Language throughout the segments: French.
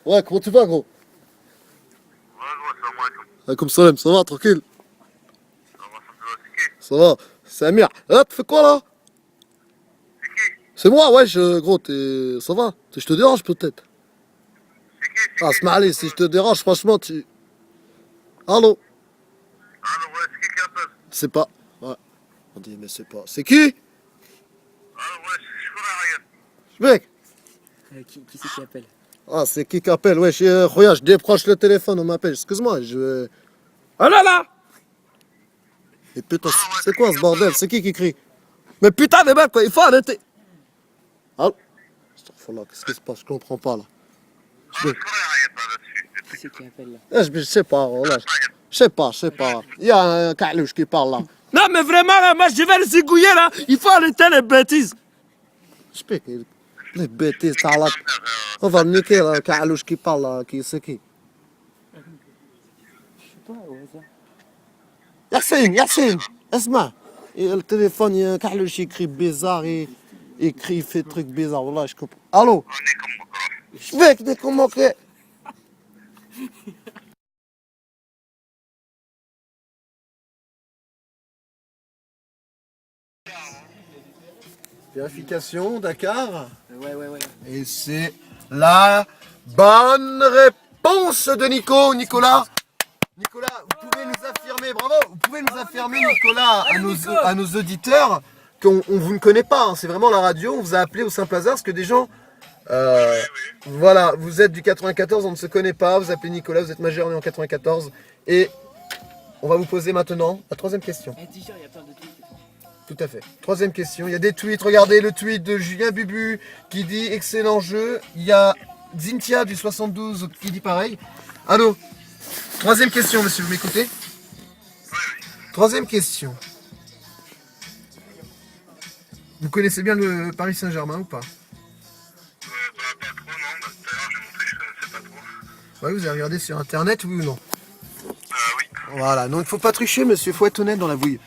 Ouais, comment tu vas, gros? Ouais, gros, salam alaikum. Alaikum salam, ça va, tranquille? Ça va, c'est qui? Ça va, c'est Amir. Ah, tu fais quoi là? C'est qui? C'est moi, ouais, gros, ça va? Je te dérange peut-être? C'est qui? Ah, Smiley, si je te dérange, franchement, tu. Allô? Allô, ouais, c'est qui appelle? C'est pas. Ouais, on dit, mais c'est pas. C'est qui? Allô, ouais, je connais rien. Mec? Qui c'est qui appelle? Ah, c'est qui appelle? Ouais, je décroche le téléphone, on m'appelle. Excuse-moi, je. Oh là là! Et putain, c'est quoi ce bordel? C'est qui crie? Mais putain, les mecs, quoi, il faut arrêter! Allô? Astaghfirullah, qu'est-ce qui se passe? Je comprends pas là. Je connais rien là-dessus. Qui c'est qui appelle là? Je sais pas, voilà. Je sais pas. Il y a un calouche qui parle là. Non mais vraiment là, moi je vais le zigouiller là! Il faut arrêter les bêtises! Explique, les bêtises, t'as là. On va le niquer là, un calouche qui parle là, c'est qui? Je sais pas, au hasard. Yassine, اسمع. Le téléphone, il y a un calouche qui écrit bizarre, il écrit, il fait des trucs bizarres, voilà, je comprends. Allô? On est comme moi. Je vais que comment que. Vérification, Dakar. Ouais. Et c'est la bonne réponse de Nicolas. Nicolas, vous pouvez nous affirmer, bravo, vous pouvez nous affirmer, Nicolas, à nos auditeurs, qu'on vous ne connaît pas, hein, c'est vraiment la radio, on vous a appelé au simple hasard, parce que des gens, voilà, vous êtes du 94, on ne se connaît pas, vous appelez Nicolas, vous êtes majeur né en 94, et on va vous poser maintenant la troisième question. Déjà, il y a plein de tweets. Tout à fait. Troisième question, il y a des tweets, regardez le tweet de Julien Bubu qui dit excellent jeu, il y a Zintia du 72 qui dit pareil. Allô? Troisième question, monsieur, vous m'écoutez? Troisième question. Vous connaissez bien le Paris Saint-Germain ou pas? Pas trop, non. Bah, tout à l'heure, j'ai montré que je connaissais pas trop. Ouais, vous avez regardé sur internet, oui ou non? Oui. Voilà, donc il faut pas tricher, monsieur, il faut être honnête dans la bouille.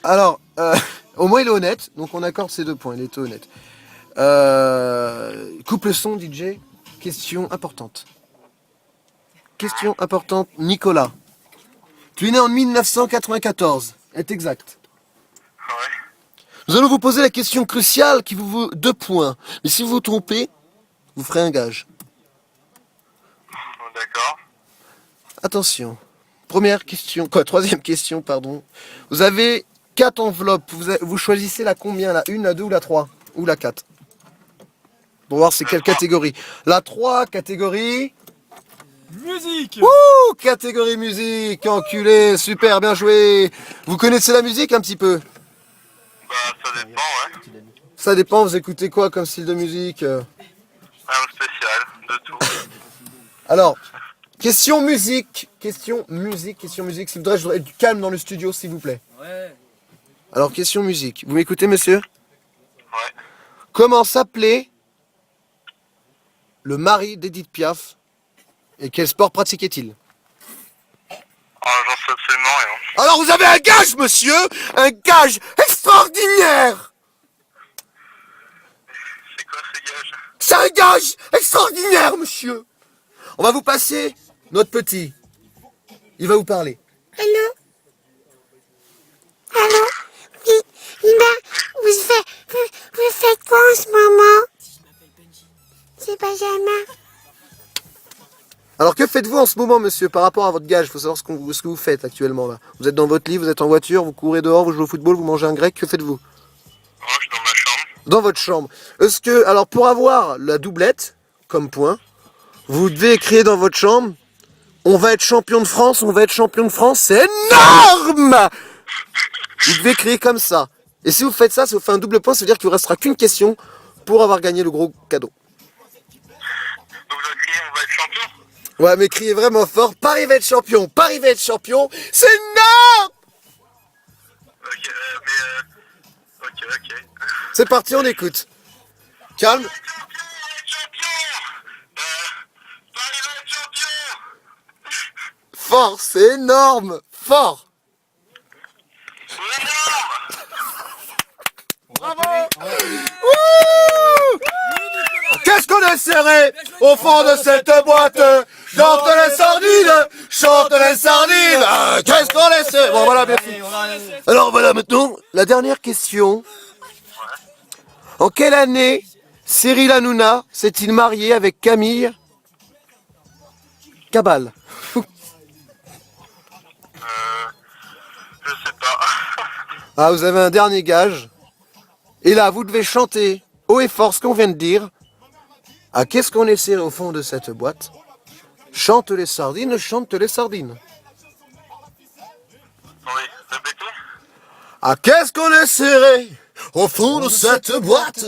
Alors, au moins il est honnête, donc on accorde ces 2 points, il est honnête. Coupe le son, DJ. Question importante. Question importante, Nicolas. Tu es né en 1994, est exact. Ouais. Nous allons vous poser la question cruciale qui vous vaut 2 points. Mais si vous vous trompez, vous ferez un gage. D'accord. Attention. Troisième question, pardon. Vous avez 4 enveloppes. Vous choisissez la combien? La 1, la 2 ou la 3? Ou la 4? Pour voir c'est quelle catégorie. La 3, catégorie... Musique! Ouh, catégorie musique, enculé, super, bien joué. Vous connaissez la musique un petit peu? Bah, ça dépend, ouais. Ça dépend, vous écoutez quoi comme style de musique? Rien de spécial, de tout. Alors, question musique, s'il vous plaît, je voudrais du calme dans le studio, s'il vous plaît. Ouais. Alors, question musique. Vous m'écoutez, monsieur? Ouais. Comment s'appelait le mari d'Edith Piaf et quel sport pratiquait-il? Ah, j'en sais absolument rien. Alors, vous avez un gage, monsieur! Un gage extraordinaire! C'est quoi ces gages? C'est un gage extraordinaire, monsieur! On va vous passer notre petit. Il va vous parler. Allô? Oui, vous faites quoi en ce moment? C'est Benjamin. Alors, que faites-vous en ce moment, monsieur, par rapport à votre gage? Il faut savoir ce que vous faites actuellement, là. Vous êtes dans votre lit, vous êtes en voiture, vous courez dehors, vous jouez au football, vous mangez un grec, que faites-vous? Moi, je suis dans ma chambre. Dans votre chambre. Est-ce que, alors, pour avoir la doublette, comme point, vous devez écrire dans votre chambre, on va être champion de France, c'est énorme! Vous devez écrire comme ça. Et si vous faites ça, si vous faites un double point, ça veut dire qu'il vous restera qu'une question pour avoir gagné le gros cadeau. Donc, vous avez crié, on va être champion? Ouais, mais criez vraiment fort, Paris va être champion, c'est énorme! Ok, ok. C'est parti, on écoute. Calme. Champion! Paris va être champion! Fort, c'est énorme. Fort. Énorme! Bravo. Qu'est-ce qu'on qu'on est serré au fond de cette boîte. Chante les sardines, chante les sardines. Qu'est-ce qu'on est serré. Bon voilà, merci. Alors voilà maintenant, la dernière question. En quelle année Cyril Hanouna s'est-il marié avec Camille Cabal? Je sais pas. Ah, vous avez un dernier gage. Et là, vous devez chanter haut et fort ce qu'on vient de dire. Ah, qu'est-ce qu'on est serré au fond de cette boîte? Chante les sardines, chante les sardines. Oui, répétez. Ah, qu'est-ce qu'on est serré au fond de cette boîte?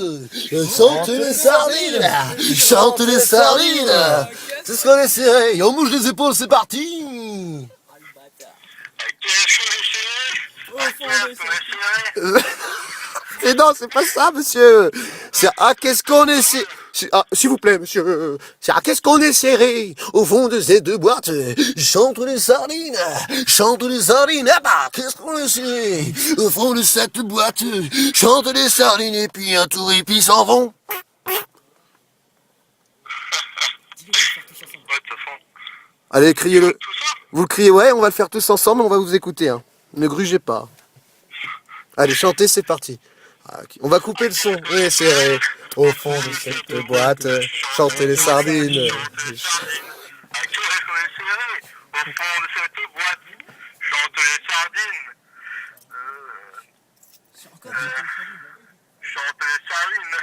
Chante les sardines, chante les sardines. C'est ce qu'on est serré. Et on bouge les épaules, c'est parti. Et non, c'est pas ça, monsieur. C'est ah, qu'est-ce qu'on est serré. Ah, s'il vous plaît, monsieur. C'est ah, qu'est-ce qu'on est serré au fond de ces deux boîtes? Chante les sardines, chante les sardines. Ah bah, qu'est-ce qu'on est serré au fond de cette boîte? Chante les sardines et puis un tour et puis s'en vont. Allez, criez-le. Vous le criez, ouais, on va le faire tous ensemble, on va vous écouter. Hein. Ne grugez pas. Allez, chantez, c'est parti. Ah, ok. On va couper le son. Oui, serré au fond de cette boîte. Chantez les sardines. À qui est-ce qu'on est serré au fond de cette boîte? Chante les sardines. Chante les sardines.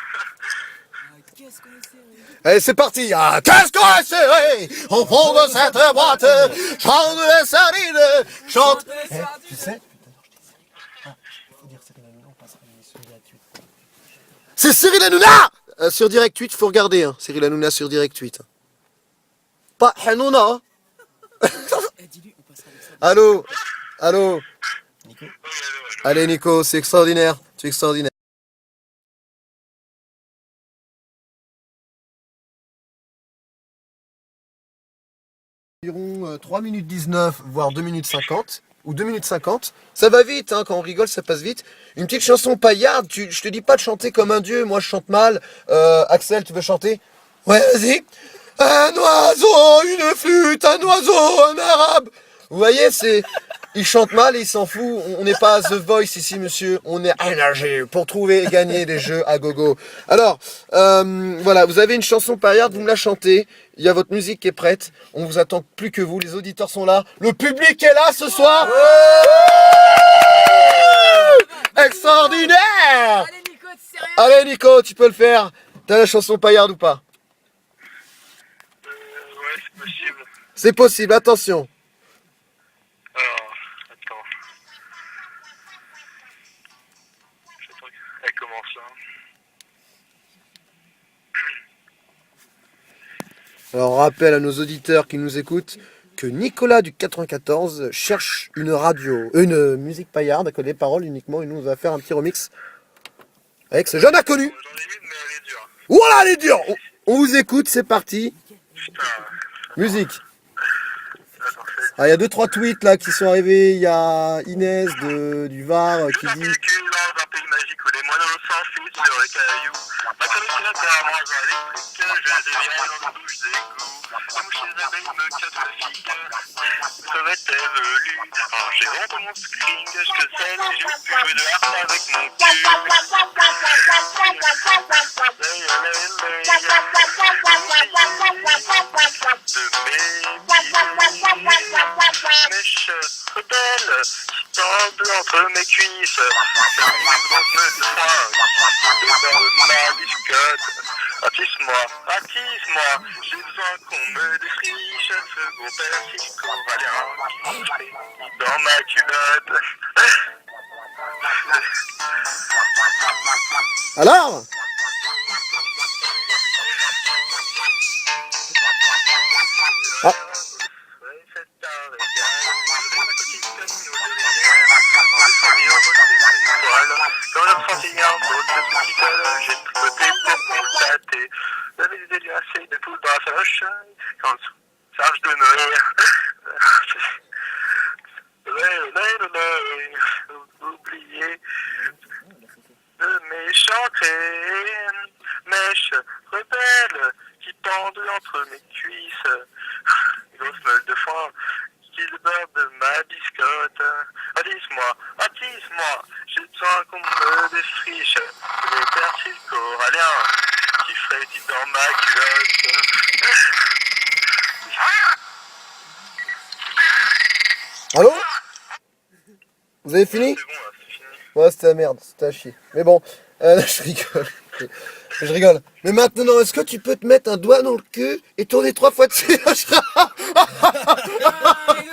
Allez, c'est parti. Ah, qu'est-ce qu'on est serré au fond de cette boîte? Chante les sardines. Chante. Tu sais? C'est Cyril Hanouna sur Direct 8, faut regarder, hein. Cyril Hanouna sur Direct 8. Pas Hanouna. Allô? Allô? Nico? Allez Nico, c'est extraordinaire, tu es extraordinaire. Environ 3 minutes 19, voire 2 minutes 50. Ou 2 minutes 50. Ça va vite, hein, quand on rigole, ça passe vite. Une petite chanson paillarde, je te dis pas de chanter comme un dieu, moi je chante mal. Axel, tu veux chanter? Ouais, vas-y. Un oiseau, une flûte, un oiseau, un arabe. Vous voyez, il chante mal et il s'en fout. On n'est pas à The Voice ici, monsieur. On est énergie pour trouver et gagner des jeux à gogo. Alors, voilà, vous avez une chanson paillarde, vous me la chantez. Il y a votre musique qui est prête. On vous attend plus que vous. Les auditeurs sont là. Le public est là ce soir. Extraordinaire. Allez Nico, tu sais rien. Allez Nico, tu peux le faire. T'as la chanson paillarde ou pas? Ouais, c'est possible. C'est possible, attention. Alors, attends. Elle commence là. Alors on rappelle à nos auditeurs qui nous écoutent que Nicolas du 94 cherche une radio, une musique paillarde avec des paroles uniquement et nous on va faire un petit remix avec ce jeune inconnu. J'en ai une, mais elle est dure. Voilà, elle est dure. On vous écoute, c'est parti. Putain. Musique. Attends, Ah, il y a 2-3 tweets là qui sont arrivés. Il y a Inès du Var qui Je dit véhicule dans un pays magique où les moineaux s'enfuient sur les cailloux. Ma chronique est là pour un mangeant électrique. Je déviens dans une douche d'égout. Les mouches et les abeilles me cassent le fic. Crevette est velue. Alors j'ai honte de mon string. Je te sais, j'ai pu jouer de harpe avec mon mèche rebelle qui tombe entre mes cuisses. Ma biscotte. Attise-moi, j'ai besoin qu'on me défriche ce gros persil corallien qui frémit dans ma culotte. alors. Ah. Quand je me sentais un mot de ce petit col, j'ai tricoté pour constater. J'avais des déliacés de poules dans sa chaîne, quand charge de Noël. Oublié de méchants crèmes, mèche rebelle. faim qu'il beurre de ma biscotte. Attise-moi, j'ai besoin qu'on me défriche les persils coralliens qui frétillent dans ma culotte. Allô? Vous avez fini? C'est bon là, c'est fini. Ouais, c'était la merde, c'était à chier. Mais bon, je rigole. Je rigole. Mais maintenant, est-ce que tu peux te mettre un doigt dans le cul et tourner 3 fois dessus? Ah, rigole